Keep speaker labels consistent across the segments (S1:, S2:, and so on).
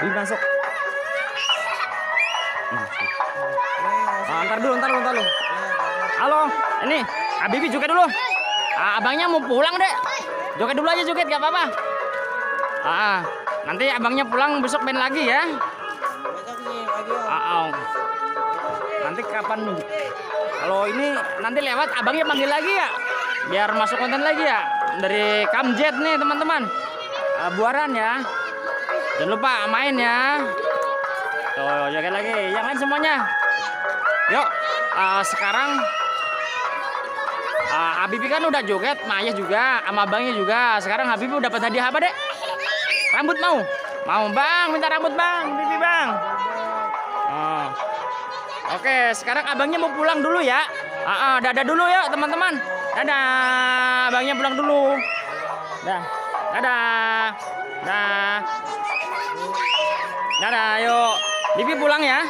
S1: Bibi masuk. Ntar dulu. Halo, ini Bibi joget dulu. Abangnya mau pulang deh. Joget dulu aja, joget gak apa-apa. Nanti abangnya pulang besok main lagi ya. Nanti kapan? Kalau ini nanti lewat abangnya panggil lagi ya, biar masuk konten lagi ya. Dari Kamjet nih teman-teman, Buaran ya. Jangan lupa main ya. Tuh joget lagi, yang lain semuanya. Yuk, sekarang Habibie kan udah joget, Maya juga, sama abangnya juga. Sekarang Habibie dapat hadiah apa dek? Rambut mau bang, minta rambut bang, Bibi bang. Oke, sekarang abangnya mau pulang dulu ya. Dadah dulu ya teman-teman. Dadah, abangnya pulang dulu. Dadah, yuk. Bibi pulang ya.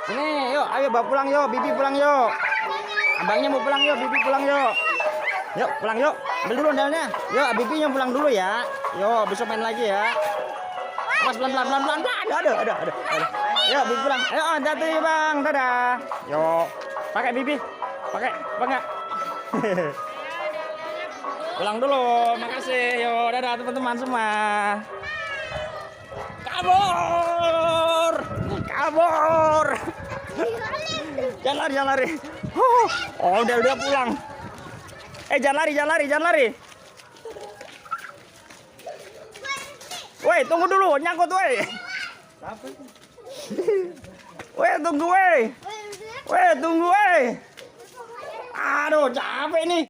S1: Sini, yuk, ayo bawa pulang yuk, Bibi pulang yuk. Abangnya mau pulang yuk, Bibi pulang yuk. Yuk, pulang yuk. Ambil dulu ondalnya. Yuk, Bibinya pulang dulu ya. Yuk, besok main lagi ya. Mas pelan-pelan. Ada. Yuk, Bibi pulang. Ayo, hati-hati bang, dadah. Yuk, pakai Bibi. Pakai, apa enggak? Pulang dulu, makasih. Yuk, dadah teman-teman semua. Kabur. Jangan lari. Udah pulang. Jangan lari. Woi, tunggu dulu, nyangkut woi. Tunggu woi. Aduh, capek nih.